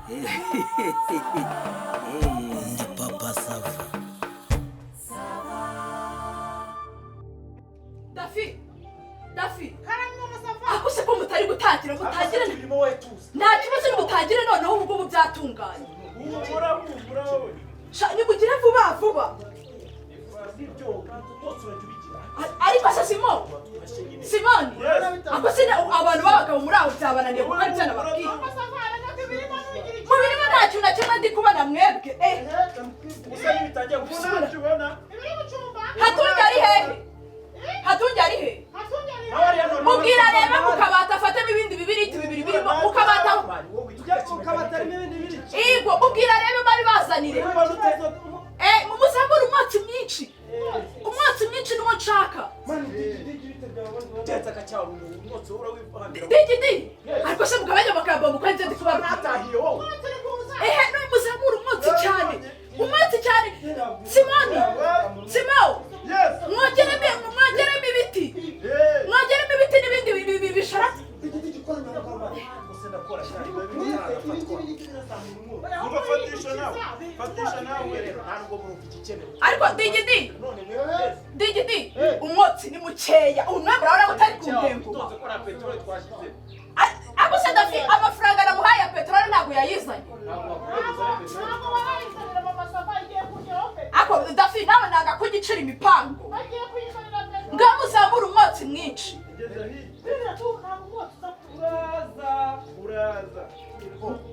Ndi Papa Sava. Dafi. Ako se ko mutari gutangira mutagira. Nta kibazo mutagira noneho ubwo byatunganye. Ni kugira vuba. Ariko se Simoni. Ako se abantu babagabo muri aho byabananiye kuko ari cyane babwiye. Mubirimo nta kintu na kimwe ndi kubona mwebwe. Usari bitangiye gusubira. Hatungi ari he? Mubwira reba mukabata afatemo ibindi bibiriti bibiri birimo mukabata. Mukabata ibindi bibiri. Igwo mubwira reba bari bazanire. Mumuzamura umwotsi mwinshi. Umwotsi mwinshi niwo nshaka. Digi. Ariko se mugabanya bakamba mukanze ndi kubabwira. No muzamura umwotsi cyane. Umwotsi cyane. Simoni. Mwogeremo ibiti. Mwogeremo ibiti n'ibindi bishara. Ariko Digi umwotsi ni mukeya umwembe urabona utari ku ntembo. Ako se Dafi amafaranga namuhaye ya petroli ntabwo yayizanye. Ako Dafi nawe nanga kugicira imipango. Ngamuzamura umwotsi mwinshi.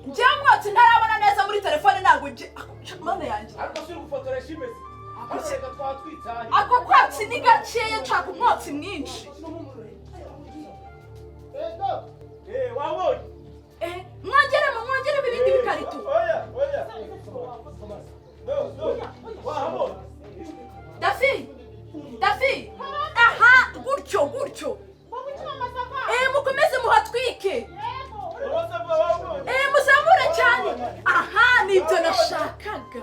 Njya mwotsi ntarabona neza muri telefone ntabwo mana yanjye. Ako kwatsi ni gakeya nshaka umwotsi mwinshi. Mwongeremo ibindi bikarito. Dafi. Aha, gutyo. Mukomeze muhatwike. Muzamure cyane. Aha, nibyo nashakaga.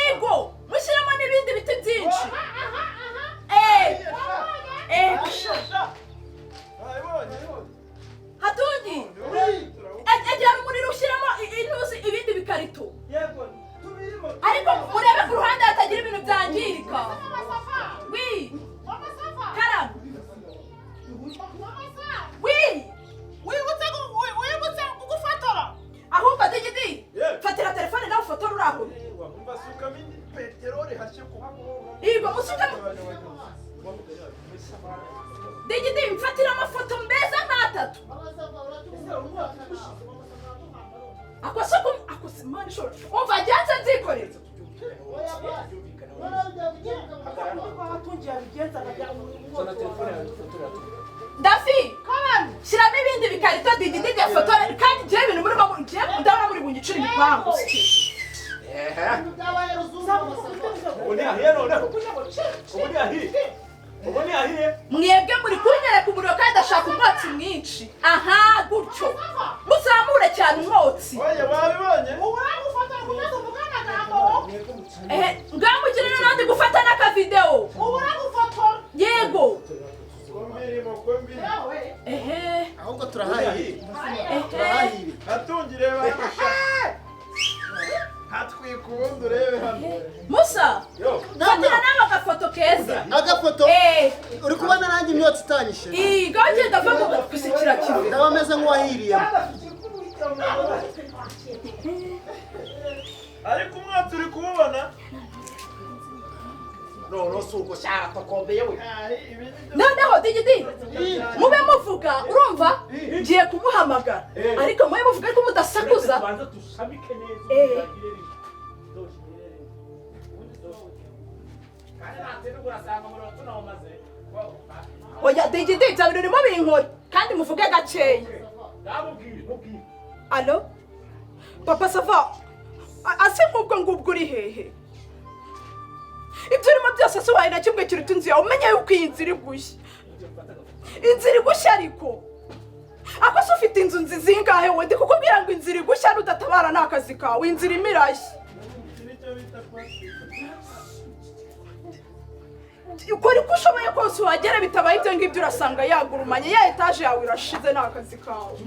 Ego, mushyiramo n'ibindi biti byinshi. Hatungi. Ejyana umuriro ushyiramo ibindi bikarito. Ariko murebe ku ruhande hatagira ibintu byangirika. Karamu. Wibutse kugufotora. Ahubwo Digi. Fatira telefone nawe ufotora uraho. Igo musukamo. Digi mfatira amafoto mbeza nk'atatu. Ako simani shora. Umva janze nzikoreza. Dafi, shiramo ibindi bikarito Digi afotora kandi je ibintu muri mama je ndabona muri bunyicira imipango. Mwebwe muri kunyereka umuriro kandi ashaka umwotsi mwinshi. Aha, gutyo. Muzamure cyane umwotsi. Ngamugire n'andi gufata n'akavideo. Yego. Ahubwo turahaye. Hatungire ba. Hatwikubundi urebe hano. Musa. Fatira nawe agafoto keza. Agafoto? Uri kubona nanjye imyotsi itanyishe. Gaje ndava mu kusikira kimwe. Ndabameze nk'uwahiriye. Ariko umwotsi uri kububona. No suko shaka pakombe yewe. Noneho Digi. Mube muvuga urumva? Ngiye kumuhamagara. Ariko mwe muvuga ko mudasakuza. Banza tushabike neza. Oya Digi byabirimo binkora kandi muvuge gakeya. Allo? Papa Sava. Ase nk'ubwo uri hehe? Ibyo urimo byose se wayi na kimwe kiruta inzu yawe umenye yuko iyi nzira igushye. Inzira igushye ariko. Ako se ufite inzu nziza ingahe wende kukubwira ngo inzira igushye udatabara n'akazi kawe inzira imirashye. Ukora uko ushoboye kose wagera bitabaye ibyo ngibyo urasanga yagurumanye ya etaje yawe irashize n'akazi kawe.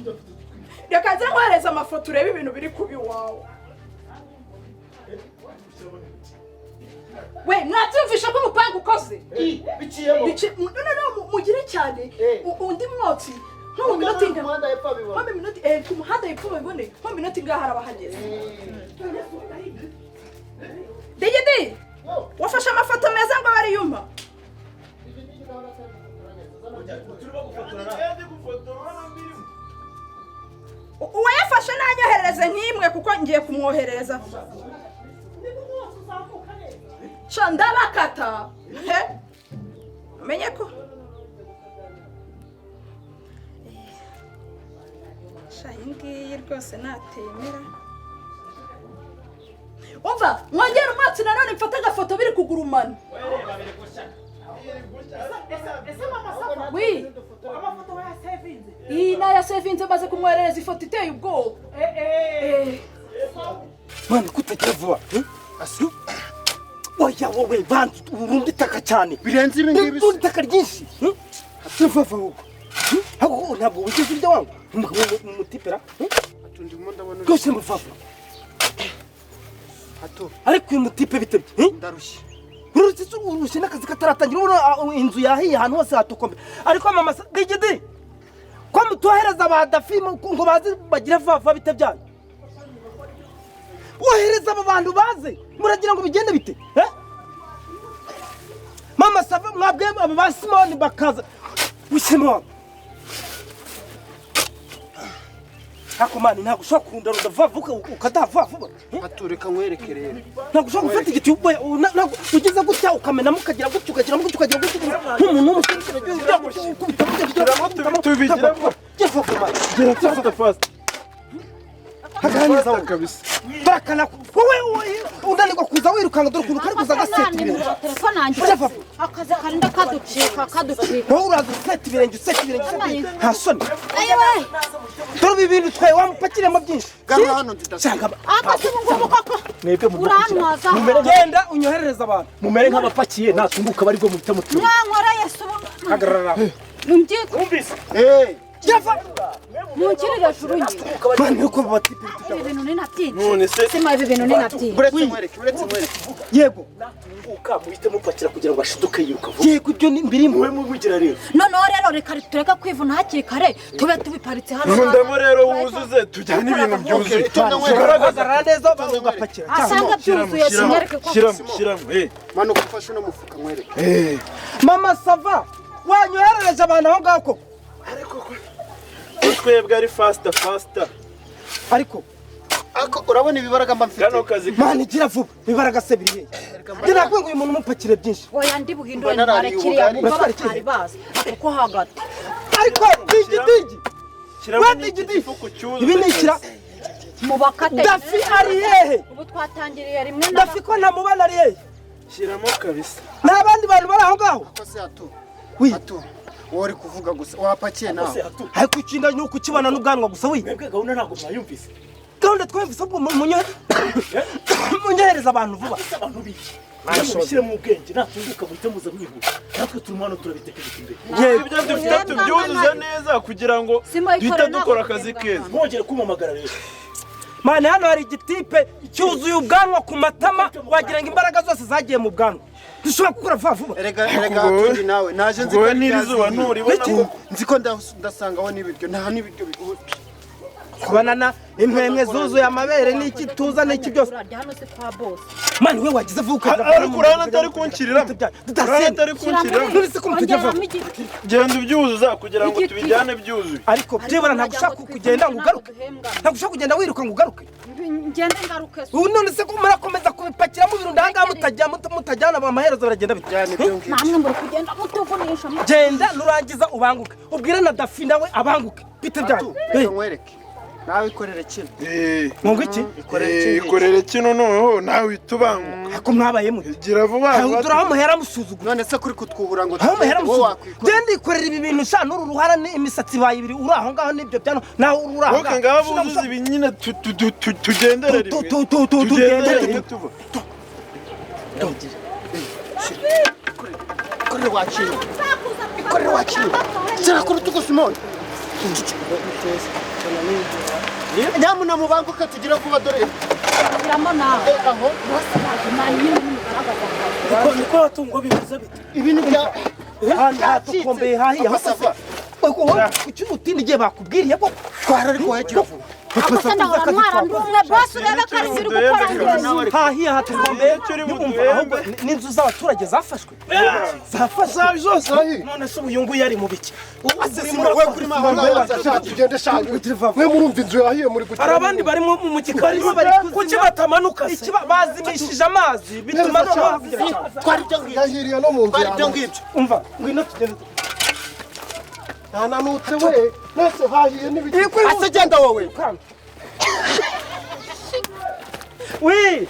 reka nze nkohereza amafoto urebe ibintu biri kubi iwawe. We mwabyumvisha ko umupanga ukoze biciyemo no mugire cyane undi mwotsi nko mu minota inga umuhanda hepfo abibona nko mu minota ku muhanda hepfo babibone nko mu minota inga haraba hageze. Digidi wafashe amafoto meza ngo bari yuma uwayafashe nanyoherereze nk'imwe kuko ngiye kumwohereza. Ndabakata umenye ko iyi ngiyi rwose natemera. Umva mwongera umwatsi nanone mfata agafoto biri kugurumana. Oui iyi naya sevinze maze kumwoherereza ifoto iteye ubwoba. Mwana kutagira vuba asu oya wowe bantu urundi taka cyane birenze ibi ngibi urundi taka ryinshi atuvava uko hago ntabwo wigeze urya wangu mutipera ndimo ndabona rwose muvava hato ariko uyu mutipe bitebye ndarushye urushye n'akazi kataratangira ubona inzu yahiye ahantu hose hatokombe ariko mama Digidi ko mutohereza abadafi ngo baze bagira vava bitebyanyu wohereza aba bantu baze muragira ngo bigende bite mama Sava mwabwe aba ba Simoni bakaza Simoni akomani ntabwo ushobora kurunda vava ukadava vuba atureka nkwereke rero ntabwo ushobora gufata igiti ugeze gutya ukamenamo ukagira gutya ukagira gutya nk'umuntu w'umusore haganiriza kabisa barakana wowe unanirwa kuza wirukanga dore ukuntu kari kuza gaseta ibirenge telefone yanjye akazi karinda kaducika wowe uraza useta ibirenge nta soni dore ibi bintu twaye wamupakiremo byinshi garura hano ndidashaka akazi ngubu koko mwebwe urantwaza genda unyoherereza abantu mumere nk'abapakiye natunguka bari bwo muhita mutura mwankoreye se hagarara mbyitwa yava munkirire juru nyine bane uko batipe ibi bintu ni nabyinshi sima ibi bintu ni nabyinshi uretse nkwereke yego uka muhite mupakira kugira ngo ashiduke yiruka vuba yego ibyo ni mbirimo mwe mubigira rero noneho rero reka tureka kwivuna hakiri kare tube tubiparitse hano ndamo rero wuzuze tujyane ibintu byuzuye tugaragaza neza ugapakira asanga byuzuye sinyereke ko shyiramo manuka ufashe uno mufuka nkwereke mama Sava wanyoherereje abantu aho ngaho koko twebwe ari fasita ariko urabona ibibaraga mba mfite kano kazi mani igira vuba ibaraga se biri hehe ndinakwenga uyu muntu umupakire byinshi oya ndi buhindure ntare kiriya kuko batari bazi kuko hagati ariko digidigi ibi ni ikira mubakate dafi ari hehe ubu twatangiriye rimwe na dafi ko ntamubana ari hehe shyiramo kabisa n'abandi bantu bari aho ngaho kose hato wi hato wari kuvuga gusa wapakiye nawe ariko ikinda ni ukukibana n'ubwanwa gusa wi mwebwe gahunda ntabwo mwayumvise gahunda twumvise ubwo munyohereza abantu vuba abantu biki mushyire mu bwenge natunguka muhite muza mwihuta natwe turimo hano turabitekereje imbere ibyo dufite tubyuzuze neza kugira ngo duhite dukora akazi keza mwongere kumamagara rero mani hano hari igitipe cyuzuye ubwanwa ku matama wagira ngo imbaraga zose zagiye mu bwanwa dushobora gukora vuba vuba erega tundi nawe naje nzi ngo n'irizuba nturibona ko nzi ko ndasangaho n'ibiryo nta n'ibiryo bigufi kubanana impwemwe zuzuye amabere n'iki tuza n'iki byose hano se kwa boss mani we wagize vuba ariko urabona atari kunshyiriramo urabona atari kunshyiriramo nturetse ko mutujya vuba genda ubyuzuza kugira ngo tubijyane byuzuye ariko byibura ntabwo ushaka kugenda ngo ugaruke ntabwo ushaka kugenda wiruka ngo ugaruke ngende ngaruke ubu none se ko murakomeza kubipakira mu birunda ahangaha mutajyana amaherezo baragenda cyane ibyo ngibyo namwe muri kugenda mutuvunisha genda nurangiza ubanguke ubwire na dafi nawe abanguke bite byanyu nkwereke nawe ikorere kino mwungu iki ikorere kino noneho nawe uhita ubanguka ako mwabayemo gira vuba turaho muhera musuzugura none se kuri kutwubura ngo aho muhera wowe musuzugura wakwikora genda ikorera ibi bintu sha n'uru ruhara n'imisatsi baye ibiri uri aho ngaho n'ibyo byano nawe uri aho wowe ngaho buzuze ibi nyine tugendere rimwe tugendere rimwe tuva ikorere wakino ikorere wakino zira ku rutugu Simoni nyamuna mubanguke tugire vuba dore Iramo nawe. aho Bose bagumanye n'umugaragaza. niko watungo bimeze bite ibintu bya hatukombeye hahiye Papa kuki utindi igihe bakubwiriye ko twara ariko wagira vuba Akose ndahora ntwara ndumwe boss urebe ko ari biri gukora ngeze. hahiye hatukombeye ahubwo n'inzu z'abaturage zafashwe zafashwe zose ahi none se uyu nguyu ari mu biki we kuri maho tugende shaka mwe murumva inzu yahiye muri hari abandi barimo mu gikari kuki batamanuka se bazimishije amazi bituma twari byo yahiriye no mu nzu yawe umva ngwino tugende ntananutse we nese hahiye n'ibiki ase genda wowe wi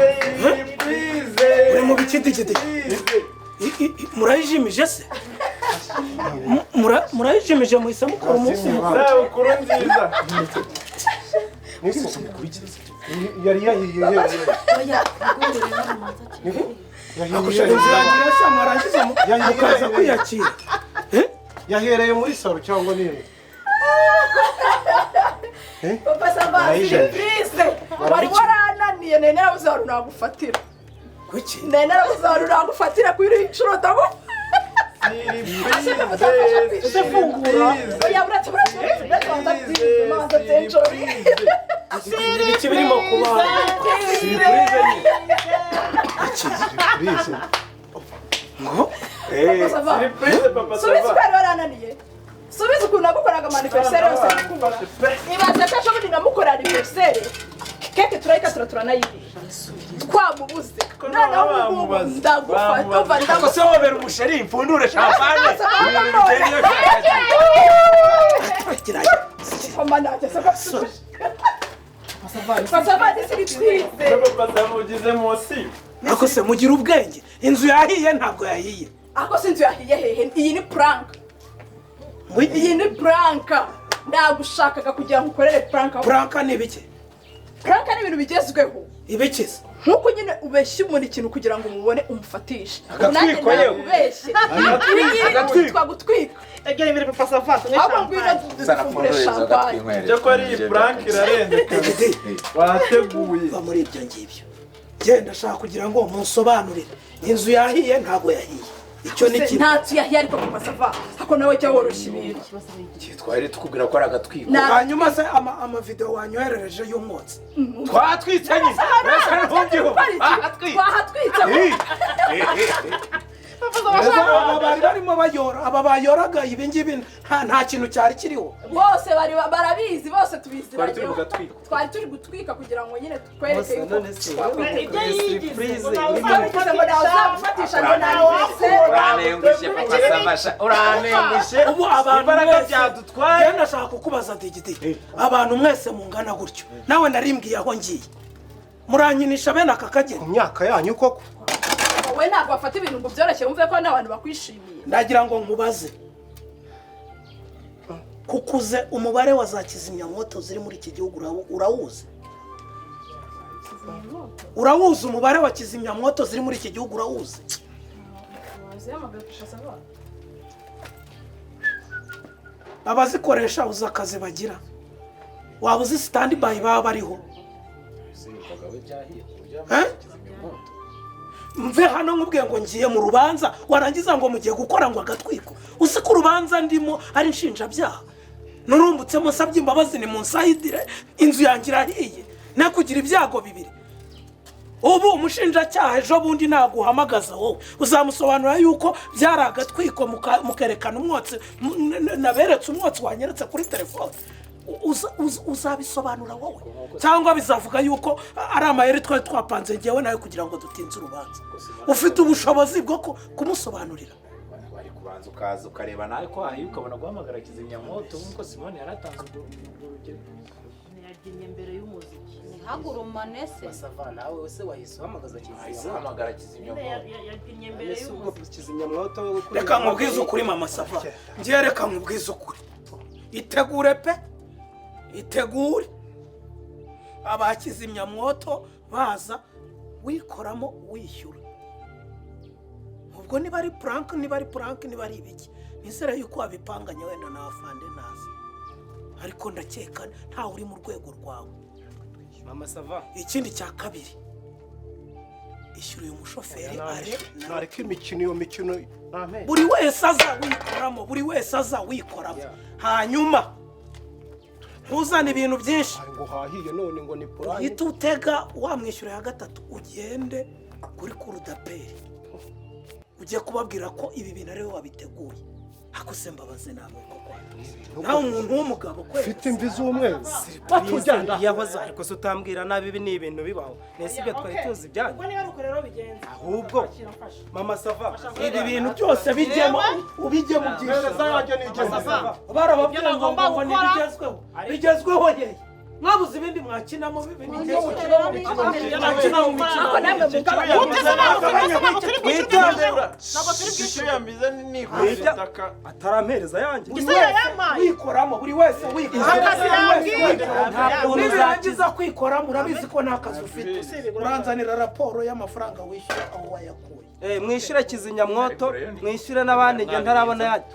Surprise! uri mu biki digidi murayijimije se murayijimije muhise mukora umunsi Sabukuru nziza. yari yahiye kurangira se mwarangiza mukaza kwiyakira yahereye muri saro cyangwa nini Papa Sava, surprise! Wari warananiye nene nabuze wari nagufatira. kuki Nene nabuze wari nagufatira kuri iri nshuro ndabo. Oya buretse ibiki birimo kuba Surprise Papa Subiza Sava. kwari warananiye. Subiza ukuntu nagukoraga manifestere yose nakubona. Ibaza ko ashobora ndamukora anniversaire. Keke turayika turanayiriye. Twamubuze. Noneho ubu ndagufata uva ko se wobera umusheri impfundure champagne Papa Sava ugize munsi. ako se mugira ubwenge inzu yahiye ntabwo yahiye ako sinzu yahiye hehe iyi ni prank iyi ni prank ndagushakaga kugira ngo ukorere prank Franka ni ibiki prank ni ibintu bigezweho ibiki se nkuko nyine ubeshye umuntu ikintu kugira ngo umubone umufatishe Agatwiko yewe. ubeshye ibi ngibi twitwa gutwika egera imbere Papa Sava ahubwo ngwino dufungure champagne Cyo ko ari prank irarenze. Wateguye. va muri ibyo ngibyo genda shaka kugira ngo munsobanurire inzu yahiye ntabwo yahiye icyo ni kimwe nta tuyahiye ariko Papa Sava ako nawe jya woroshya ibintu twari tukubwira ko ari agatwiko hanyuma se amavideo wanyoherereje y'umwotsi twatwitse nyine twahatwitse aba bari barimo bayora aba bayoraga ibi ngibi nta kintu cyari kiriho bose barabizi bose tubizi Twari turi mu gatwiko. twari turi gutwika kugira ngo nyine tukwereke yuko ibyo yigize twabigize ngo nawe uzabifatisha ngo nawe uranengushe Papa Sava uranengushe ubu abantu Imbaraga mwese byadutwaye. genda shaka kukubaza digidi abantu mwese mungana gutyo nawe narimbwiye aho ngiye muranyinisha bene aka kageni myaka yanyu koko wowe ntabwo wafata ibintu ngo byoroshye wumve ko n'abantu bakwishimiye ndagira ngo nkubaze kukuze umubare wa za kizimyamoto ziri muri iki gihugu urawuzi urawuzi umubare wa kizimyamoto ziri muri iki gihugu urawuzi abazikoresha uzi akazi bagira waba uzi standby baba bariho mve hano nkubwiye ngo ngiye mu rubanza warangiza ngo mugiye gukora ngo agatwiko uzi ko urubanza ndimo ari inshinjabyaha nurumbutsemo nsabye imbabazi ni munsayidire inzu yanjye irahiye nakugira ibyago bibiri ubu umushinjacyaha ejo bundi naguhamagaza wowe uzamusobanurira yuko byari agatwiko mukerekana umwotsi naberetse umwotsi wanyeretse kuri telefone uzabisobanura wowe cyangwa bizavuga yuko ari amayeri twari twapanze ngewe nawe kugira ngo dutinze urubanza ufite ubushobozi bwo kumusobanurira bari kubanza ukaza ukareba nawe ko wahiye ukabona guhamagara kizimyamoto nk'uko Simone yaratanze urugero yabyinnye mbere y'umuziki ntihagurumane se basava nawe wese wahise uhamagaza Hamagara kizimyamwoto. yabyinnye mbere y'umuziki kizimyamwoto reka nkubwize ukuri mama sava ngiye reka nkubwize ukuri itegure pe itegure abakizimyamwoto baza wikoramo wishyura ubwo niba ari prank niba ari ibiki nizere yuko wabipanganye wenda na afande nazi ariko ndakeka ntawe uri mu rwego rwawe mama sava ikindi cya kabiri ishyura uyu mushoferi nareka imikino iyo mikino buri wese aza wikoramo hanyuma ntuzane ibintu byinshi ngo hahiye none ngo ni purani uhita utega wamwishyura ya gatatu ugende kuri kurudaperi ugiye kubabwira ko ibi bintu ariwe wabiteguye akose mbabaze nawe koko nawe umuntu w'umugabo ufite imvi z'umweru yahoze ariko se utambwira nabi ibi ni ibintu bibaho nese ibyo twari tuzi ibyanyu ahubwo mama sava ibi bintu byose bijyemo ubijyemo byinshi barababwira ngo bigezweho ye mwabuze ibindi mwakinamo atarampereza yanjye wikoramo buri wese nibirangiza kwikoramo urabizi ko nta kazi ufite uranzanira raporo y'amafaranga wishyura aho wayakuye mwishyure kizimyamwoto mwishyure n'abandi njye ntarabona yanjye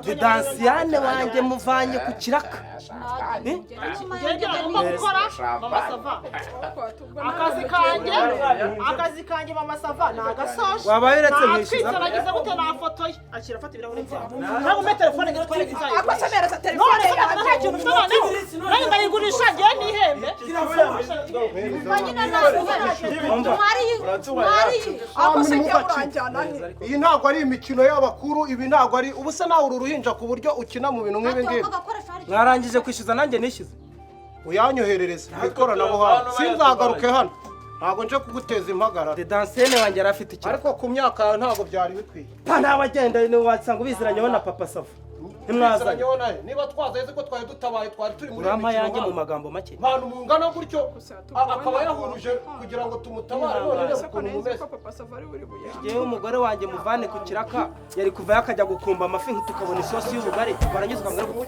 didansiyane wanjye muvanye ku kiraka akazi kanjye mama sava ni agasoje wabaye uretse mwishyura nagize gute nafotoye akira afata ibirahuri byawe ntabwo umpe telefone ngo twere izayo akosemereza telefone yawe nta kintu ufite noneho nawe ndayigurisha ngiye n'ihembe iyi ntabwo ari imikino y'abakuru ibi ntabwo ari ubu se nawe uru ruhinja ku buryo ukina mu bintu nk'ibi ngibi mwarangije kwishyuza nanjye nishyuze uyanyoherereza mu ikoranabuhanga sinzagaruke hano ntabwo nje kuguteza impagarara didansiyane wanjye yari afite ikibazo ariko ku myaka yawe ntabwo byari bikwiye nawe agenda wasanga ubiziranyeho na papa sava ntimwazanye niba twazanye ko twari dutabaye twari turi muri urama yanjye mu magambo make abantu mungana gutyo akaba yahuruje kugira ngo tumutabare none ukuntu mumeze yewe umugore wanjye muvane ku kiraka yari kuvayo akajya gukumba amafi tukabona isosi y'ubugari warangiza ukambwira ngo